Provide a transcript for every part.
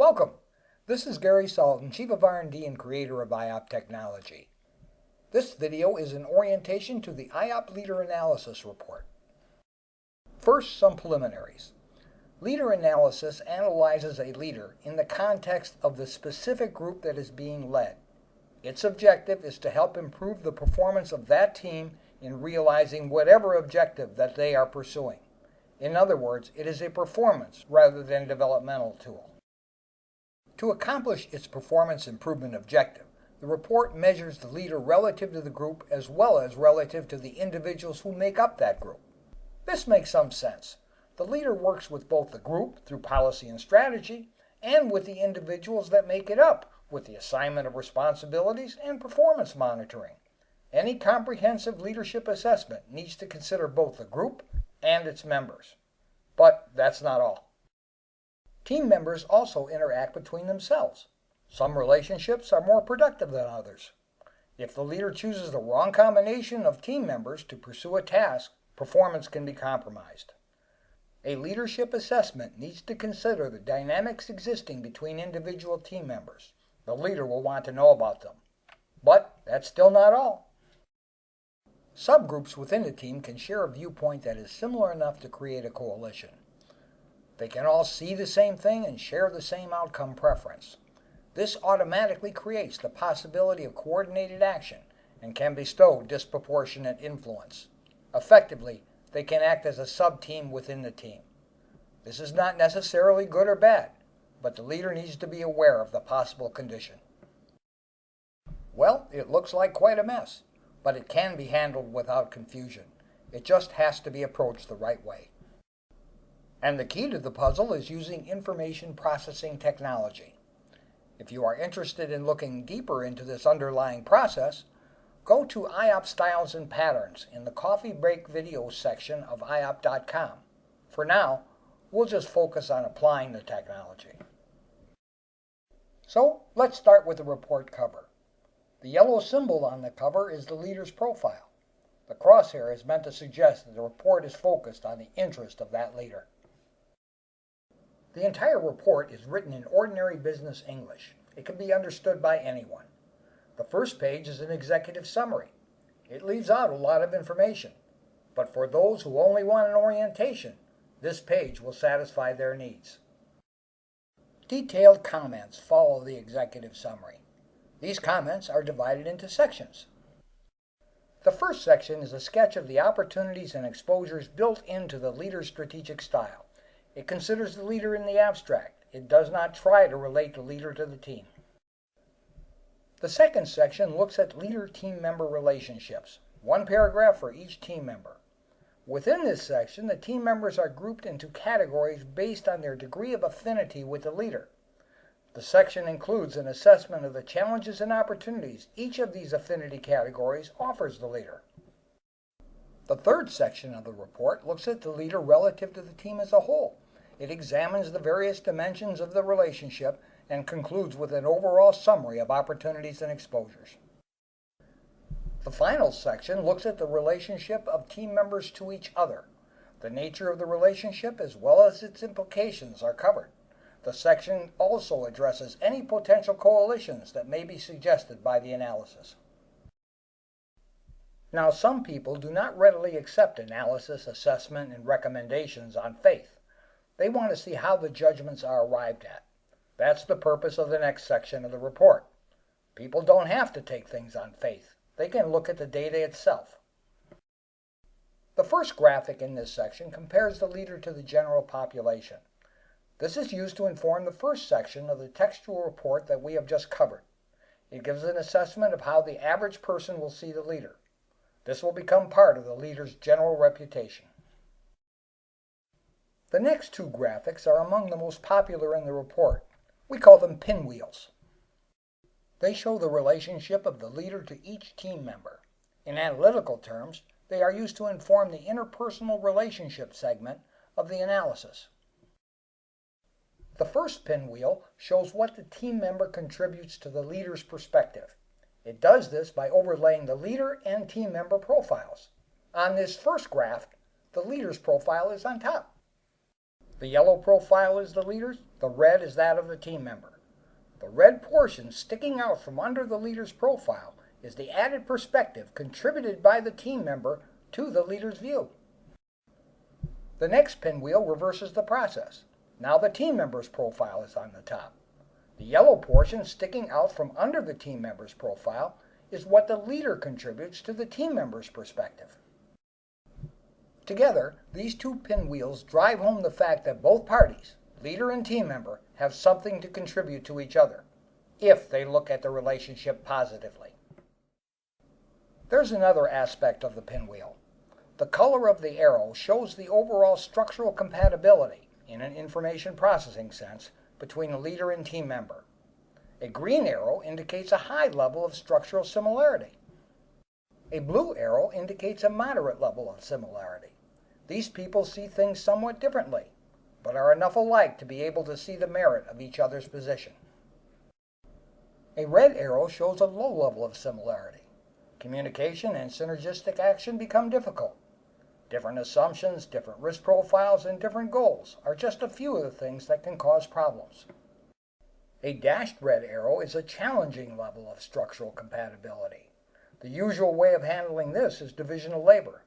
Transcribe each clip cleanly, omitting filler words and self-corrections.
Welcome. This is Gary Sullivan, Chief of R&D and creator of IOP Technology. This video is an orientation to the IOP Leader Analysis Report. First, some preliminaries. Leader analysis analyzes a leader in the context of the specific group that is being led. Its objective is to help improve the performance of that team in realizing whatever objective that they are pursuing. In other words, it is a performance rather than developmental tool. To accomplish its performance improvement objective, the report measures the leader relative to the group as well as relative to the individuals who make up that group. This makes some sense. The leader works with both the group through policy and strategy and with the individuals that make it up with the assignment of responsibilities and performance monitoring. Any comprehensive leadership assessment needs to consider both the group and its members. But that's not all. Team members also interact between themselves. Some relationships are more productive than others. If the leader chooses the wrong combination of team members to pursue a task, performance can be compromised. A leadership assessment needs to consider the dynamics existing between individual team members. The leader will want to know about them. But that's still not all. Subgroups within the team can share a viewpoint that is similar enough to create a coalition. They can all see the same thing and share the same outcome preference. This automatically creates the possibility of coordinated action and can bestow disproportionate influence. Effectively, they can act as a sub-team within the team. This is not necessarily good or bad, but the leader needs to be aware of the possible condition. Well, it looks like quite a mess, but it can be handled without confusion. It just has to be approached the right way. And the key to the puzzle is using information processing technology. If you are interested in looking deeper into this underlying process, go to IOP Styles and Patterns in the Coffee Break Video section of IOP.com. For now, we'll just focus on applying the technology. So, let's start with the report cover. The yellow symbol on the cover is the leader's profile. The crosshair is meant to suggest that the report is focused on the interest of that leader. The entire report is written in ordinary business English. It can be understood by anyone. The first page is an executive summary. It leaves out a lot of information, but for those who only want an orientation, this page will satisfy their needs. Detailed comments follow the executive summary. These comments are divided into sections. The first section is a sketch of the opportunities and exposures built into the leader's strategic style. It considers the leader in the abstract. It does not try to relate the leader to the team. The second section looks at leader-team member relationships, one paragraph for each team member. Within this section, the team members are grouped into categories based on their degree of affinity with the leader. The section includes an assessment of the challenges and opportunities each of these affinity categories offers the leader. The third section of the report looks at the leader relative to the team as a whole. It examines the various dimensions of the relationship and concludes with an overall summary of opportunities and exposures. The final section looks at the relationship of team members to each other. The nature of the relationship as well as its implications are covered. The section also addresses any potential coalitions that may be suggested by the analysis. Now, some people do not readily accept analysis, assessment, and recommendations on faith. They want to see how the judgments are arrived at. That's the purpose of the next section of the report. People don't have to take things on faith. They can look at the data itself. The first graphic in this section compares the leader to the general population. This is used to inform the first section of the textual report that we have just covered. It gives an assessment of how the average person will see the leader. This will become part of the leader's general reputation. The next two graphics are among the most popular in the report. We call them pinwheels. They show the relationship of the leader to each team member. In analytical terms, they are used to inform the interpersonal relationship segment of the analysis. The first pinwheel shows what the team member contributes to the leader's perspective. It does this by overlaying the leader and team member profiles. On this first graph, the leader's profile is on top. The yellow profile is the leader's, the red is that of the team member. The red portion sticking out from under the leader's profile is the added perspective contributed by the team member to the leader's view. The next pinwheel reverses the process. Now the team member's profile is on the top. The yellow portion sticking out from under the team member's profile is what the leader contributes to the team member's perspective. Together, these two pinwheels drive home the fact that both parties, leader and team member, have something to contribute to each other, if they look at the relationship positively. There's another aspect of the pinwheel. The color of the arrow shows the overall structural compatibility, in an information processing sense, between a leader and team member. A green arrow indicates a high level of structural similarity. A blue arrow indicates a moderate level of similarity. These people see things somewhat differently, but are enough alike to be able to see the merit of each other's position. A red arrow shows a low level of similarity. Communication and synergistic action become difficult. Different assumptions, different risk profiles, and different goals are just a few of the things that can cause problems. A dashed red arrow is a challenging level of structural compatibility. The usual way of handling this is division of labor.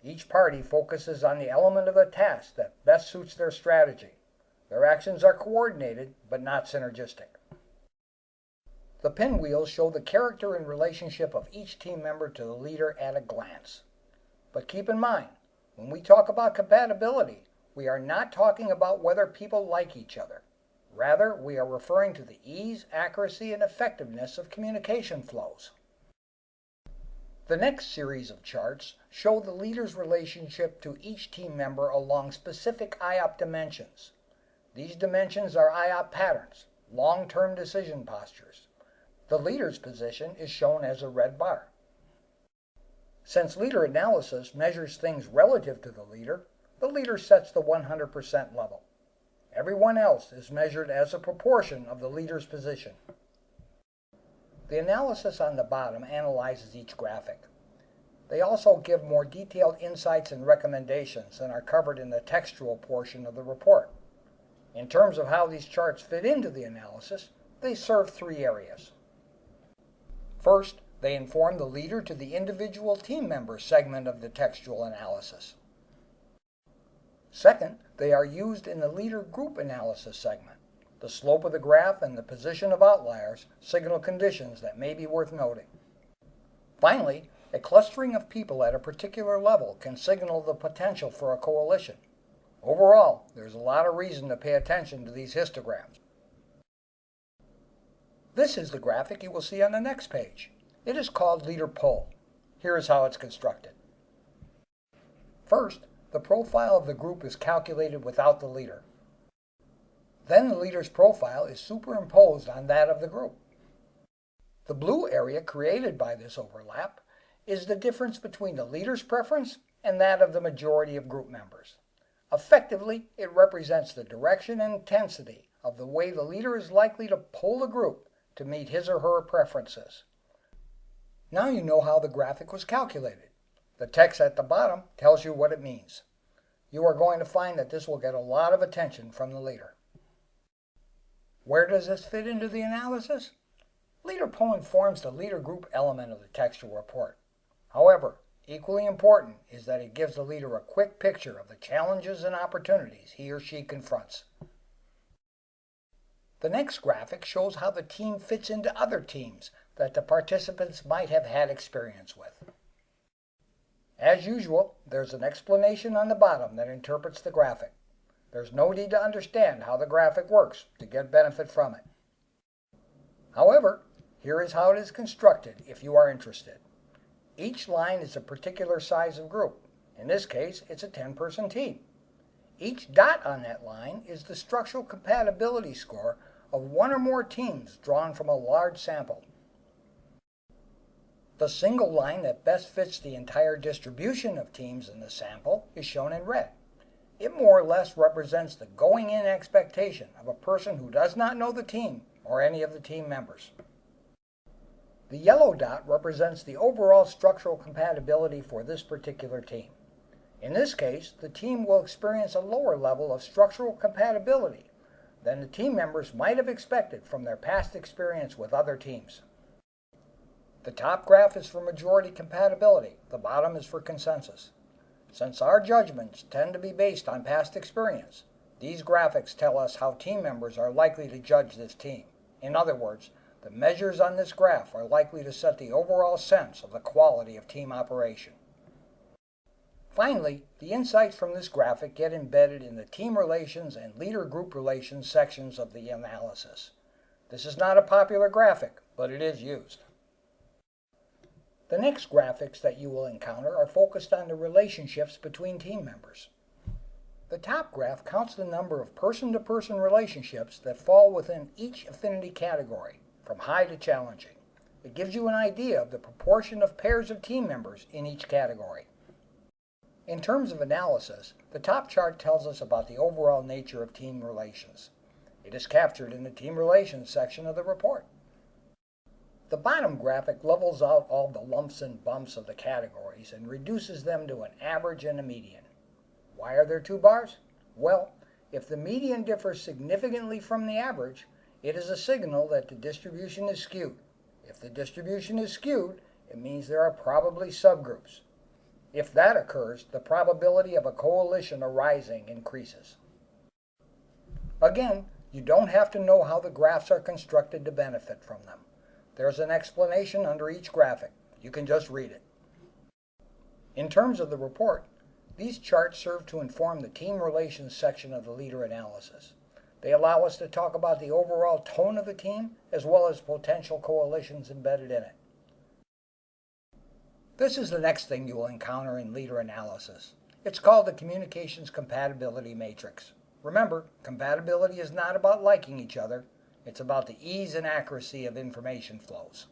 Each party focuses on the element of the task that best suits their strategy. Their actions are coordinated, but not synergistic. The pinwheels show the character and relationship of each team member to the leader at a glance. But keep in mind, when we talk about compatibility, we are not talking about whether people like each other. Rather, we are referring to the ease, accuracy, and effectiveness of communication flows. The next series of charts show the leader's relationship to each team member along specific IOP dimensions. These dimensions are IOP patterns, long-term decision postures. The leader's position is shown as a red bar. Since leader analysis measures things relative to the leader sets the 100% level. Everyone else is measured as a proportion of the leader's position. The analysis on the bottom analyzes each graphic. They also give more detailed insights and recommendations than are covered in the textual portion of the report. In terms of how these charts fit into the analysis, they serve three areas. First, they inform the leader to the individual team member segment of the textual analysis. Second, they are used in the leader group analysis segment. The slope of the graph and the position of outliers signal conditions that may be worth noting. Finally, a clustering of people at a particular level can signal the potential for a coalition. Overall, there's a lot of reason to pay attention to these histograms. This is the graphic you will see on the next page. It is called Leader Poll. Here is how it's constructed. First, the profile of the group is calculated without the leader. Then the leader's profile is superimposed on that of the group. The blue area created by this overlap is the difference between the leader's preference and that of the majority of group members. Effectively, it represents the direction and intensity of the way the leader is likely to pull the group to meet his or her preferences. Now you know how the graphic was calculated. The text at the bottom tells you what it means. You are going to find that this will get a lot of attention from the leader. Where does this fit into the analysis? Leader Poll informs the leader group element of the textual report. However, equally important is that it gives the leader a quick picture of the challenges and opportunities he or she confronts. The next graphic shows how the team fits into other teams that the participants might have had experience with. As usual, there's an explanation on the bottom that interprets the graphic. There's no need to understand how the graphic works to get benefit from it. However, here is how it is constructed if you are interested. Each line is a particular size of group. In this case, it's a 10-person team. Each dot on that line is the structural compatibility score of one or more teams drawn from a large sample. The single line that best fits the entire distribution of teams in the sample is shown in red. It more or less represents the going-in expectation of a person who does not know the team or any of the team members. The yellow dot represents the overall structural compatibility for this particular team. In this case, the team will experience a lower level of structural compatibility than the team members might have expected from their past experience with other teams. The top graph is for majority compatibility, the bottom is for consensus. Since our judgments tend to be based on past experience, these graphics tell us how team members are likely to judge this team. In other words, the measures on this graph are likely to set the overall sense of the quality of team operation. Finally, the insights from this graphic get embedded in the team relations and leader-group relations sections of the analysis. This is not a popular graphic, but it is used. The next graphics that you will encounter are focused on the relationships between team members. The top graph counts the number of person-to-person relationships that fall within each affinity category, from high to challenging. It gives you an idea of the proportion of pairs of team members in each category. In terms of analysis, the top chart tells us about the overall nature of team relations. It is captured in the team relations section of the report. The bottom graphic levels out all the lumps and bumps of the categories and reduces them to an average and a median. Why are there two bars? Well, if the median differs significantly from the average, it is a signal that the distribution is skewed. If the distribution is skewed, it means there are probably subgroups. If that occurs, the probability of a coalition arising increases. Again, you don't have to know how the graphs are constructed to benefit from them. There's an explanation under each graphic. You can just read it. In terms of the report, these charts serve to inform the team relations section of the leader analysis. They allow us to talk about the overall tone of the team as well as potential coalitions embedded in it. This is the next thing you will encounter in leader analysis. It's called the Communications Compatibility Matrix. Remember, compatibility is not about liking each other. It's about the ease and accuracy of information flows.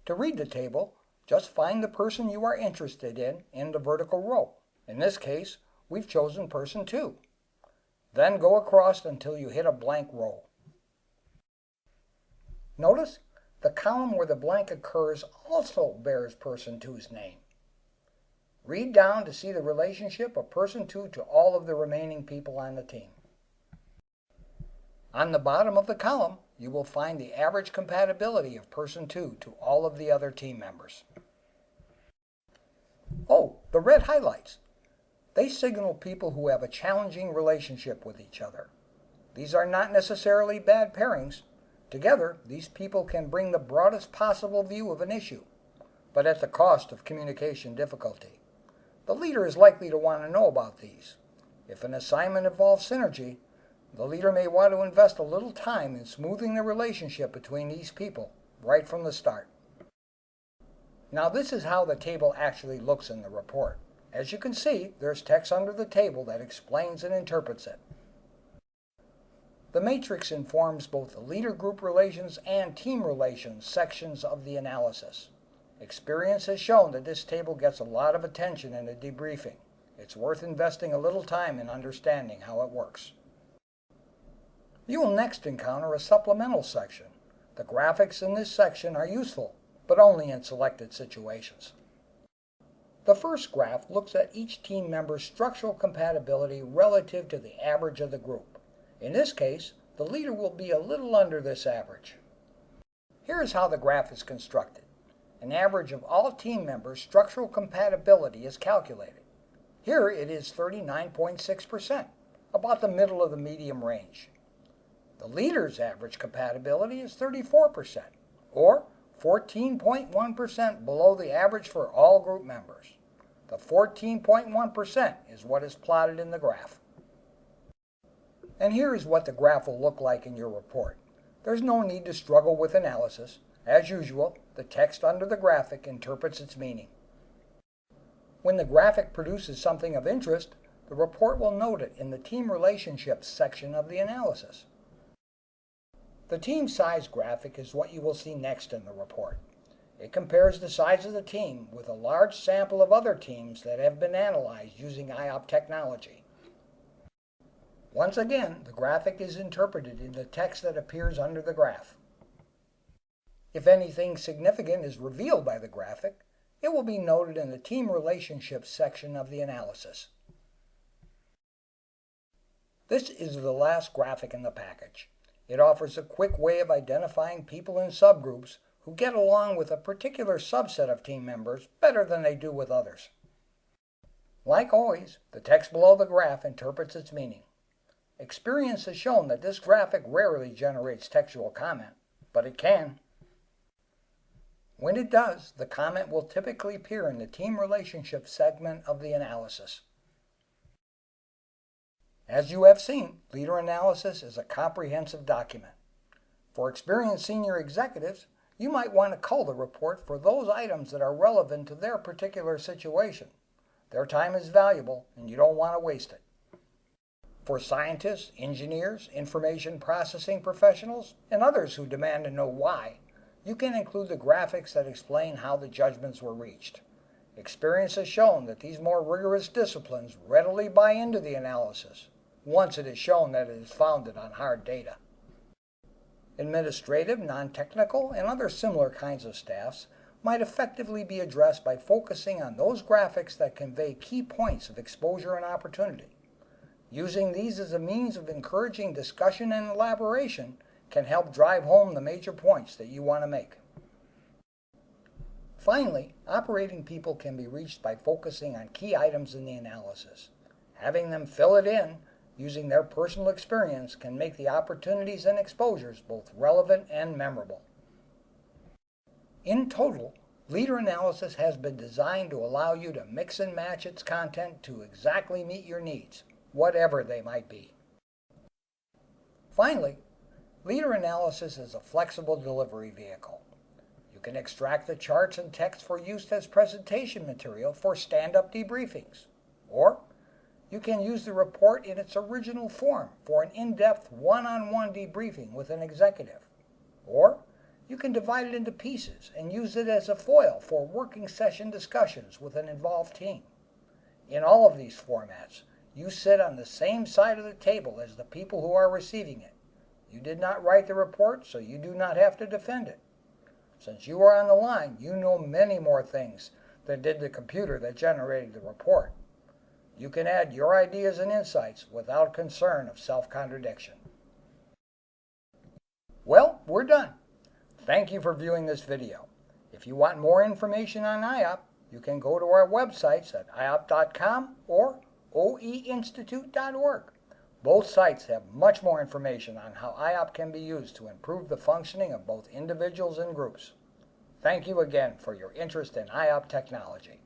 To read the table, just find the person you are interested in the vertical row. In this case, we've chosen person 2. Then go across until you hit a blank row. Notice the column where the blank occurs also bears person 2's name. Read down to see the relationship of person 2 to all of the remaining people on the team. On the bottom of the column, you will find the average compatibility of person 2 to all of the other team members. Oh, the red highlights. They signal people who have a challenging relationship with each other. These are not necessarily bad pairings. Together, these people can bring the broadest possible view of an issue, but at the cost of communication difficulty. The leader is likely to want to know about these. If an assignment involves synergy, the leader may want to invest a little time in smoothing the relationship between these people right from the start. Now this is how the table actually looks in the report. As you can see, there's text under the table that explains and interprets it. The matrix informs both the leader-group relations and team relations sections of the analysis. Experience has shown that this table gets a lot of attention in a debriefing. It's worth investing a little time in understanding how it works. You will next encounter a supplemental section. The graphics in this section are useful, but only in selected situations. The first graph looks at each team member's structural compatibility relative to the average of the group. In this case, the leader will be a little under this average. Here is how the graph is constructed. An average of all team members' structural compatibility is calculated. Here it is 39.6%, about the middle of the medium range. The leader's average compatibility is 34%, or 14.1% below the average for all group members. The 14.1% is what is plotted in the graph. And here is what the graph will look like in your report. There's no need to struggle with analysis. As usual, the text under the graphic interprets its meaning. When the graphic produces something of interest, the report will note it in the team relationships section of the analysis. The team size graphic is what you will see next in the report. It compares the size of the team with a large sample of other teams that have been analyzed using IOP technology. Once again, the graphic is interpreted in the text that appears under the graph. If anything significant is revealed by the graphic, it will be noted in the Team Relationships section of the analysis. This is the last graphic in the package. It offers a quick way of identifying people in subgroups who get along with a particular subset of team members better than they do with others. Like always, the text below the graph interprets its meaning. Experience has shown that this graphic rarely generates textual comment, but it can. When it does, the comment will typically appear in the Team Relationships segment of the analysis. As you have seen, Leader Analysis is a comprehensive document. For experienced senior executives, you might want to cull the report for those items that are relevant to their particular situation. Their time is valuable, and you don't want to waste it. For scientists, engineers, information processing professionals, and others who demand to know why, you can include the graphics that explain how the judgments were reached. Experience has shown that these more rigorous disciplines readily buy into the analysis, once it is shown that it is founded on hard data. Administrative, non-technical, and other similar kinds of staffs might effectively be addressed by focusing on those graphics that convey key points of exposure and opportunity. Using these as a means of encouraging discussion and elaboration can help drive home the major points that you want to make. Finally, operating people can be reached by focusing on key items in the analysis. Having them fill it in using their personal experience can make the opportunities and exposures both relevant and memorable. In total, Leader Analysis has been designed to allow you to mix and match its content to exactly meet your needs, whatever they might be. Finally, Leader Analysis is a flexible delivery vehicle. You can extract the charts and text for use as presentation material for stand-up debriefings, or you can use the report in its original form for an in-depth one-on-one debriefing with an executive, or you can divide it into pieces and use it as a foil for working session discussions with an involved team. In all of these formats, you sit on the same side of the table as the people who are receiving it. You did not write the report, so you do not have to defend it. Since you are on the line, you know many more things than did the computer that generated the report. You can add your ideas and insights without concern of self-contradiction. Well, we're done. Thank you for viewing this video. If you want more information on IOP, you can go to our websites at iop.com or oeinstitute.org. Both sites have much more information on how IOP can be used to improve the functioning of both individuals and groups. Thank you again for your interest in IOP technology.